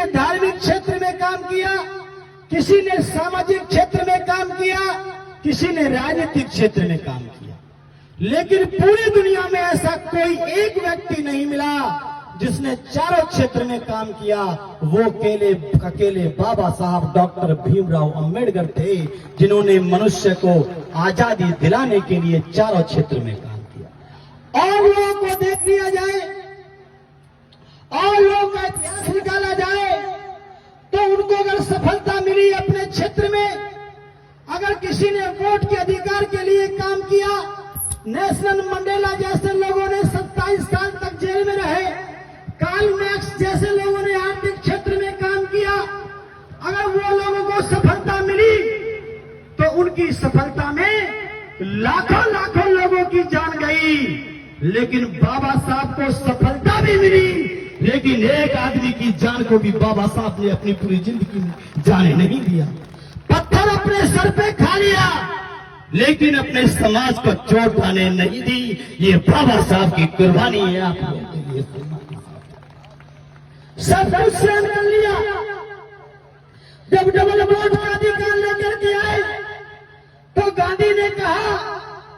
ने धार्मिक क्षेत्र में काम किया, किसी ने सामाजिक क्षेत्र में काम किया, किसी ने राजनीतिक क्षेत्र में काम किया, लेकिन पूरी दुनिया में ऐसा कोई एक व्यक्ति नहीं मिला जिसने चारों क्षेत्र में काम किया। वो अकेले बाबा साहब डॉक्टर भीमराव अंबेडकर थे, जिन्होंने मनुष्य को आजादी दिलाने के लिए चारों क्षेत्र में काम किया। और लोगों को देख लिया जाए और लोगों का इतिहास निकाला जाए तो उनको अगर सफलता मिली अपने क्षेत्र में, अगर किसी ने वोट के अधिकार के लिए काम किया, नेल्सन मंडेला जैसे लोगों ने 27 साल तक जेल में रहे, कार्ल मैक्स जैसे लोगों ने आर्थिक क्षेत्र में काम किया, अगर वो लोगों को सफलता मिली तो उनकी सफलता में लाखों लाखों लोगों की जान गई। लेकिन बाबा साहब को सफलता भी मिली, लेकिन एक आदमी की जान को भी बाबा साहब ने अपनी पूरी जिंदगी में जाने नहीं दिया। पत्थर अपने सर पे खा लिया, लेकिन अपने समाज को चोट आने नहीं दी। ये बाबा साहब की कुर्बानी है। आप लोगों के लिए सब कुछ सहन कर लिया। जब डबल वोट का अधिकार लेकर के आए तो गांधी ने कहा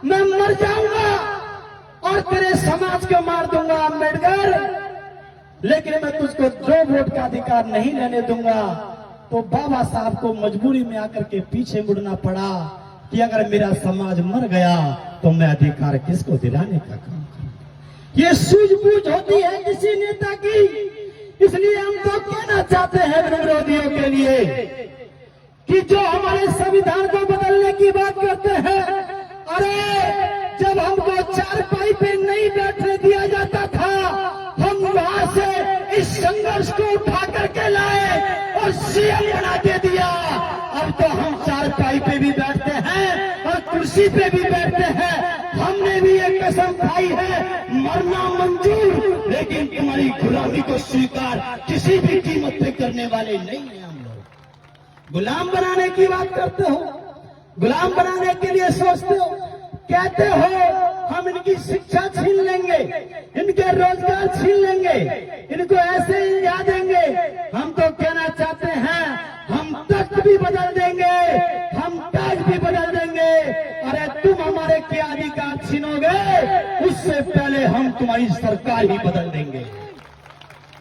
मैं मर जाऊंगा और तेरे समाज को मार दूंगा अम्बेडकर, लेकिन मैं तुझको 2 वोट का अधिकार नहीं लेने दूंगा। तो बाबा साहब को मजबूरी में आकर के पीछे मुड़ना पड़ा कि अगर मेरा समाज मर गया तो मैं अधिकार किसको दिलाने का काम करूं। ये सूझबूझ होती है किसी नेता की। इसलिए हम तो कहना चाहते हैं विरोधियों के लिए कि जो हमारे संविधान को बदलने की बात करते हैं, अरे जब हमको 4 पाई पे नहीं बैठने दिया जाता था, हम वहां से इस संघर्ष को उठा करके लाए और सीएम बना के दिया। अब तो हम 4 पाई पे भी बैठते हैं और कुर्सी पे भी बैठते हैं। हमने भी एक कसम खाई है, मरना मंजूर, लेकिन तुम्हारी गुलामी को स्वीकार किसी भी कीमत पे करने वाले नहीं है। हम लोग गुलाम बनाने की बात करते हो, गुलाम बनाने के लिए सोचते हो, कहते हो हम इनकी शिक्षा छीन लेंगे, इनके रोजगार छीन लेंगे, इनको ऐसे ही लिया देंगे। हम तो कहना चाहते हैं हम तख्त भी बदल देंगे, हम ताज भी बदल देंगे। अरे तुम हमारे क्या अधिकार छीनोगे, उससे पहले हम तुम्हारी सरकार ही बदल देंगे।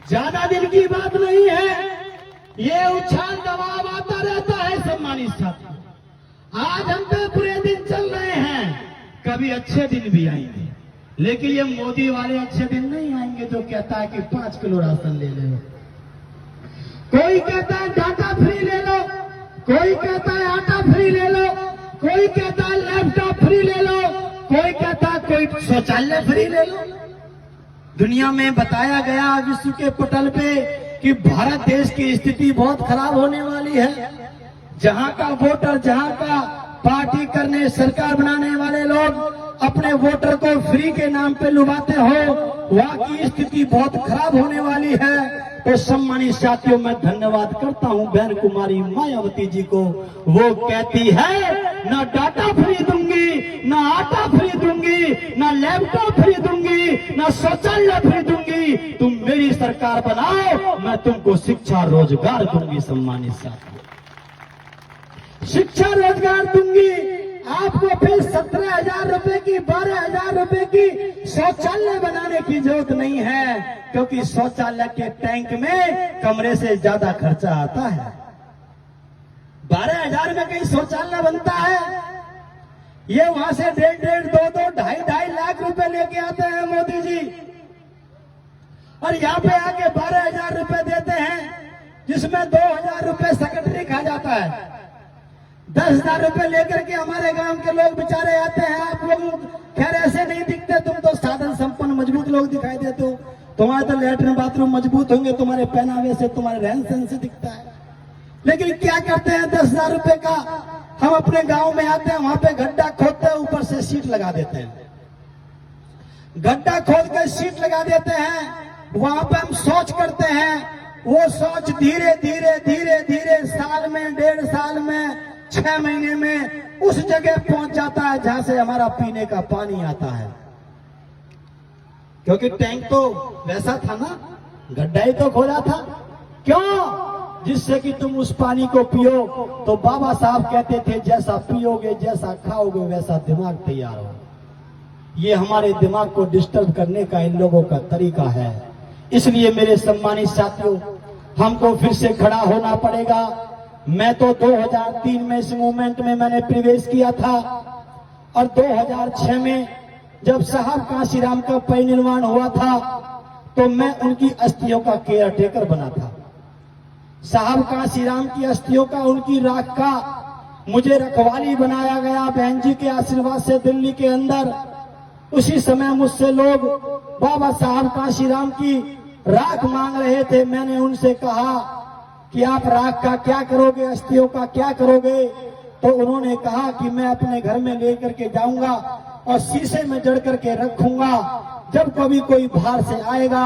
ज्यादा दिन की बात नहीं है, ये उछाल दबाव आता रहता है। सम्मानित साथी, आज हम पे बुरे दिन चल रहे हैं, कभी अच्छे दिन भी आएंगे, लेकिन ये मोदी वाले अच्छे दिन नहीं आएंगे जो कहता है कि 5 किलो राशन ले लो, कोई कहता है डाटा फ्री ले लो, कोई कहता है आटा फ्री ले लो, कोई कहता है लैपटॉप फ्री ले लो, कोई कहता है कोई शौचालय फ्री ले लो। दुनिया में बताया गया विश्व के पटल पे कि भारत देश की स्थिति बहुत खराब होने वाली है। जहां का वोटर, जहां का पार्टी करने, सरकार बनाने वाले लोग अपने वोटर को फ्री के नाम पे लुभाते हो, वहां की स्थिति बहुत खराब होने वाली है। तो सम्मानित साथियों, मैं धन्यवाद करता हूं बहन कुमारी मायावती जी को। वो कहती है ना डाटा फ्री दूंगी, ना आटा फ्री दूंगी, ना लैपटॉप फ्री दूंगी, ना शौचालय फ्री दूंगी। तुम मेरी सरकार बनाओ, मैं तुमको शिक्षा रोजगार दूंगी। सम्मानित साथियों, शिक्षा रोजगार दूंगी आपको। फिर 17,000 रुपए की, 12,000 रुपए की शौचालय बनाने की जरूरत नहीं है, क्योंकि शौचालय के टैंक में कमरे से ज्यादा खर्चा आता है। 12,000 में कहीं शौचालय बनता है? ये वहां से 1.5, 2, 2.5 लाख रुपए लेके आते हैं मोदी जी, और यहाँ पे आके 12,000 रुपए देते हैं, जिसमें 2,000 रुपए सेक्रेटरी खा जाता है। 10,000 रुपए लेकर के हमारे गांव के लोग बेचारे आते हैं। आप लोग खैर ऐसे नहीं दिखते, तुम तो साधन संपन्न मजबूत लोग दिखाई देते हो। तुम्हारे तो लैट्रिन बाथरूम मजबूत होंगे, तुम्हारे पहनावे से, तुम्हारे रहन सहन से दिखता है। लेकिन क्या करते हैं, 10,000 रुपए का हम अपने गांव में आते हैं, वहां पे गड्ढा खोदते हैं, ऊपर से सीट लगा देते हैं। गड्ढा खोद कर सीट लगा देते हैं, वहां पे हम शौच करते हैं। वो शौच धीरे धीरे धीरे धीरे साल में, 1.5 साल में, 6 महीने में उस जगह पहुंच जाता है जहां से हमारा पीने का पानी आता है। क्योंकि टैंक तो वैसा था ना, गड्ढा ही तो खोदा था। क्यों? जिससे कि तुम उस पानी को पियो। तो बाबा साहब कहते थे जैसा पियोगे, जैसा खाओगे, वैसा दिमाग तैयार हो। ये हमारे दिमाग को डिस्टर्ब करने का इन लोगों का तरीका है। इसलिए मेरे सम्मानित साथियों, हमको फिर से खड़ा होना पड़ेगा। मैं तो 2003 में इस मूवमेंट में मैंने प्रवेश किया था और 2006 में जब साहब कांशीराम का परिनिर्वाण हुआ था तो मैं उनकी अस्थियों का केयर टेकर बना था। साहब कांशीराम की अस्थियों का, उनकी राख का मुझे रखवाली बनाया गया बहन जी के आशीर्वाद से दिल्ली के अंदर। उसी समय मुझसे लोग बाबा साहब कांशीराम की राख मांग रहे थे। मैंने उनसे कहा कि आप राख का क्या करोगे, अस्थियों का क्या करोगे? तो उन्होंने कहा कि मैं अपने घर में लेकर के जाऊंगा और शीशे में जड़ करके रखूंगा। जब कभी कोई बाहर से आएगा